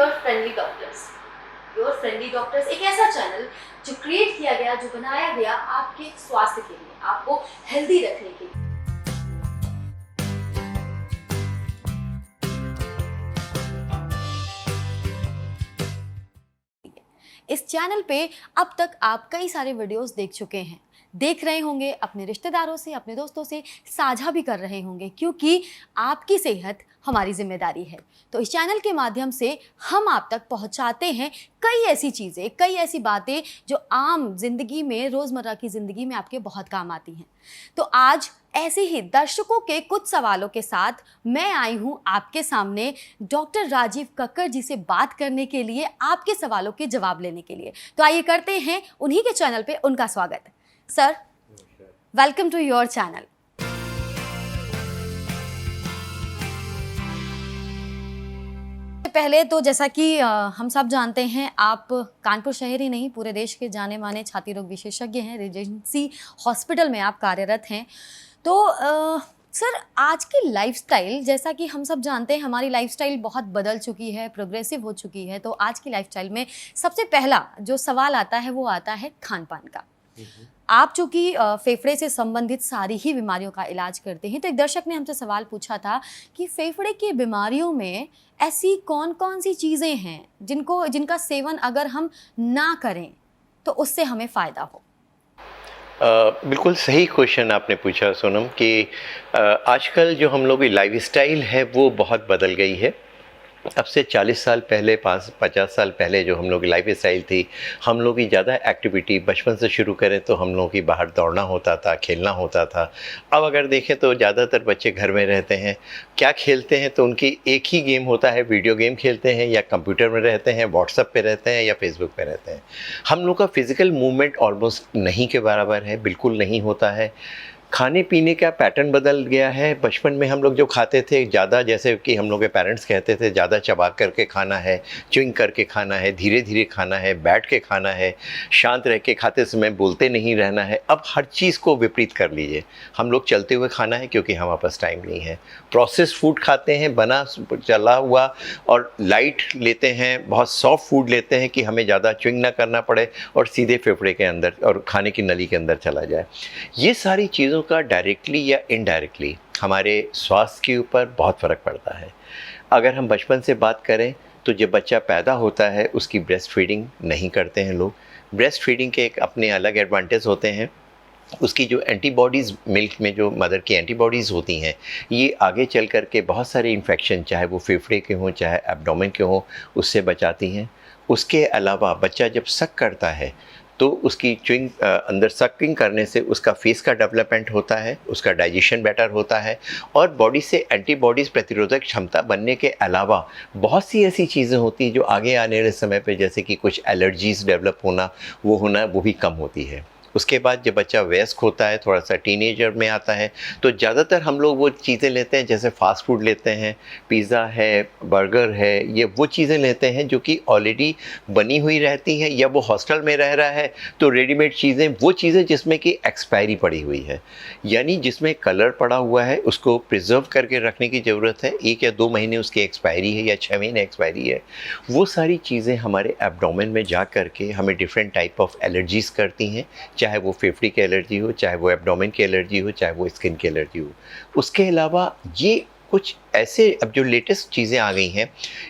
Your friendly doctors. Your friendly doctors एक ऐसा channel जो क्रिएट किया गया, जो बनाया गया आपके स्वास्थ्य के लिए, आपको हेल्दी रखने के लिए। इस चैनल पे अब तक आप कई सारे वीडियोस देख चुके हैं, देख रहे होंगे, अपने रिश्तेदारों से, अपने दोस्तों से साझा भी कर रहे होंगे, क्योंकि आपकी सेहत हमारी जिम्मेदारी है। तो इस चैनल के माध्यम से हम आप तक पहुंचाते हैं कई ऐसी चीज़ें, कई ऐसी बातें जो आम जिंदगी में, रोज़मर्रा की ज़िंदगी में आपके बहुत काम आती हैं। तो आज ऐसे ही दर्शकों के कुछ सवालों के साथ मैं आई हूं आपके सामने डॉक्टर राजीव कक्कड़ जी से बात करने के लिए, आपके सवालों के जवाब लेने के लिए। तो आइए करते हैं उन्हीं के चैनल पे उनका स्वागत। Sir, welcome to your channel. पहले तो जैसा कि हम सब जानते हैं, आप कानपुर शहर ही नहीं, पूरे देश के जाने माने छाती रोग विशेषज्ञ हैं। रीजेंसी हॉस्पिटल में आप कार्यरत हैं। तो सर, आज की लाइफस्टाइल, जैसा कि हम सब जानते हैं, हमारी लाइफस्टाइल बहुत बदल चुकी है, प्रोग्रेसिव हो चुकी है। तो आज की लाइफस्टाइल में सबसे पहला जो सवाल आता है वो आता है खान पान का। आप चूँकि फेफड़े से संबंधित सारी ही बीमारियों का इलाज करते हैं, तो एक दर्शक ने हमसे सवाल पूछा था कि फेफड़े की बीमारियों में ऐसी कौन कौन सी चीज़ें हैं जिनका सेवन अगर हम ना करें तो उससे हमें फ़ायदा हो। बिल्कुल सही क्वेश्चन आपने पूछा सोनम कि आजकल जो हम लोग की लाइफस्टाइल है वो बहुत बदल गई है। अब से 40 साल पहले, 50 साल पहले जो हम लोग की लाइफ स्टाइल थी, हम लोग की ज़्यादा एक्टिविटी बचपन से शुरू करें तो हम लोग की बाहर दौड़ना होता था, खेलना होता था। अब अगर देखें तो ज़्यादातर बच्चे घर में रहते हैं। क्या खेलते हैं तो उनकी एक ही गेम होता है, वीडियो गेम खेलते हैं, या कंप्यूटर में रहते हैं, व्हाट्सएप पे रहते हैं, या फेसबुक पे रहते हैं। हम लोग का फिज़िकल मूवमेंट ऑलमोस्ट नहीं के बराबर है, बिल्कुल नहीं होता है। खाने पीने का पैटर्न बदल गया है। बचपन में हम लोग जो खाते थे ज़्यादा, जैसे कि हम लोग के पेरेंट्स कहते थे, ज़्यादा चबा करके खाना है, च्युइंग करके खाना है, धीरे धीरे खाना है, बैठ के खाना है, शांत रह के खाते समय बोलते नहीं रहना है। अब हर चीज़ को विपरीत कर लीजिए। हम लोग चलते हुए खाना है क्योंकि हमारे पास टाइम नहीं है। प्रोसेस फूड खाते हैं, बना चला हुआ, और लाइट लेते हैं, बहुत सॉफ्ट फूड लेते हैं कि हमें ज़्यादा च्युइंग ना करना पड़े और सीधे फेफड़े के अंदर और खाने की नली के अंदर चला जाए। ये सारी चीज़ों का डायरेक्टली या इनडायरेक्टली हमारे स्वास्थ्य के ऊपर बहुत फ़र्क पड़ता है। अगर हम बचपन से बात करें तो जब बच्चा पैदा होता है उसकी ब्रेस्ट फीडिंग नहीं करते हैं लोग। ब्रेस्ट फीडिंग के एक अपने अलग एडवांटेज होते हैं। उसकी जो एंटीबॉडीज़, मिल्क में जो मदर की एंटीबॉडीज़ होती हैं, ये आगे चल कर के बहुत सारे इन्फेक्शन, चाहे वो फेफड़े के हों चाहे एब्डोमेन के हों, उससे बचाती हैं। उसके अलावा बच्चा जब सक करता है तो उसकी च्युइंग अंदर सकिंग करने से उसका फेस का डेवलपमेंट होता है, उसका डाइजेशन बेटर होता है, और बॉडी से एंटीबॉडीज़ प्रतिरोधक क्षमता बनने के अलावा बहुत सी ऐसी चीज़ें होती हैं जो आगे आने वाले समय पे, जैसे कि कुछ एलर्जीज़ डेवलप होना, वो भी कम होती है। उसके बाद जब बच्चा वयस्क होता है, थोड़ा सा टीनेजर में आता है, तो ज़्यादातर हम लोग वो चीज़ें लेते हैं, जैसे फ़ास्ट फूड लेते हैं, पिज़्ज़ा है, बर्गर है, ये वो चीज़ें लेते हैं जो कि ऑलरेडी बनी हुई रहती हैं, या वो हॉस्टल में रह रहा है तो रेडीमेड चीज़ें, वो चीज़ें जिसमें कि एक्सपायरी पड़ी हुई है, यानी जिसमें कलर पड़ा हुआ है, उसको प्रिजर्व करके रखने की ज़रूरत है। 1 या 2 महीने उसकी एक्सपायरी है या 6 महीने एक्सपायरी है। वो सारी चीज़ें हमारे एब्डोमेन में जा कर के हमें डिफरेंट टाइप ऑफ एलर्जीज़ करती हैं, चाहे वो फेफड़े की एलर्जी हो, चाहे वो एब्डोमेन की एलर्जी हो, चाहे वो स्किन की एलर्जी हो। उसके अलावा ये कुछ ऐसे अब जो लेटेस्ट चीज़ें आ गई हैं,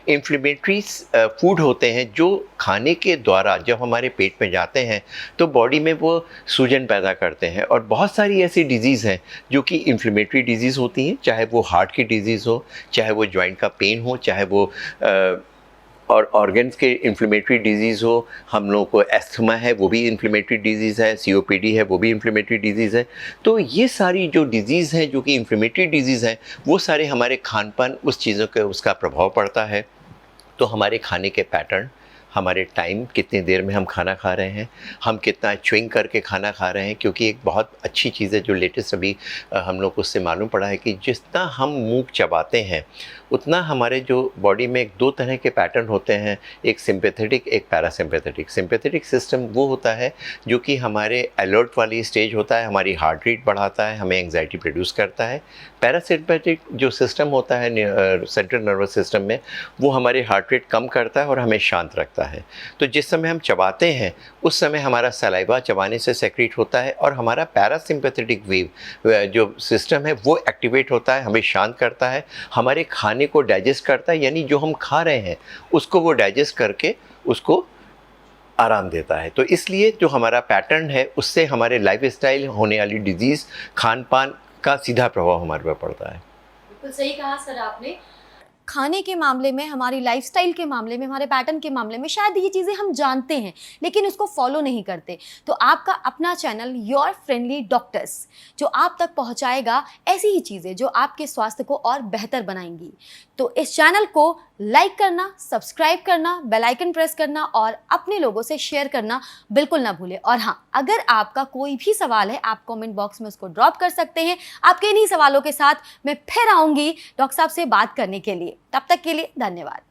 इन्फ्लेमेटरी फूड होते हैं जो खाने के द्वारा जब हमारे पेट में जाते हैं तो बॉडी में वो सूजन पैदा करते हैं। और बहुत सारी ऐसी डिजीज़ हैं जो कि इन्फ्लेमेटरी डिजीज़ होती हैं, चाहे वो हार्ट की डिजीज़ हो, चाहे वो जॉइंट का पेन हो, चाहे वो और ऑर्गन्स के इन्फ्लेमेटरी डिजीज़ हो। हम लोगों को एस्थमा है, वो भी इन्फ्लेमेटरी डिजीज़ है, सीओपीडी है, वो भी इन्फ्लेमेटरी डिजीज़ है। तो ये सारी जो डिजीज़ हैं जो कि इन्फ्लेमेटरी डिजीज़ हैं, वो सारे हमारे खान पान, उस चीज़ों के उसका प्रभाव पड़ता है। तो हमारे खाने के पैटर्न, हमारे टाइम, कितनी देर में हम खाना खा रहे हैं, हम कितना च्युइंग करके खाना खा रहे हैं, क्योंकि एक बहुत अच्छी चीज़ है जो लेटेस्ट अभी हम लोग को उससे मालूम पड़ा है कि जितना हम मुँह चबाते हैं उतना हमारे जो बॉडी में दो तरह के पैटर्न होते हैं, एक सिंपैथेटिक, एक पैरासिम्पैथेटिक। सिंपैथेटिक सिस्टम वो होता है जो कि हमारे अलर्ट वाली स्टेज होता है, हमारी हार्ट रेट बढ़ाता है, हमें एंग्जाइटी प्रोड्यूस करता है। पैरासिम्पैथिक जो सिस्टम होता है सेंट्रल नर्वस सिस्टम में, वो हमारे हार्ट रेट कम करता है और हमें शांत रखता है। तो जिस समय हम चबाते हैं उस समय हमारा सलाइवा चबाने से सेक्रेट होता है और हमारा पैरासिम्पैथेटिक वेव जो सिस्टम है वो एक्टिवेट होता है, हमें शांत करता है, हमारे खाने को डाइजेस्ट करता है, यानी जो हम खा रहे हैं उसको वो डाइजेस्ट करके उसको आराम देता है। तो इसलिए जो हमारा पैटर्न है उससे हमारे लाइफस्टाइल, होने वाली डिजीज़, खान पान का सीधा प्रभाव हमारे पर पड़ता है। बिल्कुल सही कहा सर आपने। खाने के मामले में, हमारी लाइफस्टाइल के मामले में, हमारे पैटर्न के मामले में शायद ये चीज़ें हम जानते हैं लेकिन उसको फॉलो नहीं करते। तो आपका अपना चैनल योर फ्रेंडली डॉक्टर्स जो आप तक पहुंचाएगा ऐसी ही चीज़ें जो आपके स्वास्थ्य को और बेहतर बनाएंगी। तो इस चैनल को लाइक करना, सब्सक्राइब करना, बेल आइकन प्रेस करना और अपने लोगों से शेयर करना बिल्कुल ना भूलें। और हाँ, अगर आपका कोई भी सवाल है आप कमेंट बॉक्स में उसको ड्रॉप कर सकते हैं। आपके इन्हीं सवालों के साथ मैं फिर आऊँगी डॉक्टर साहब से बात करने के लिए। तब तक के लिए धन्यवाद।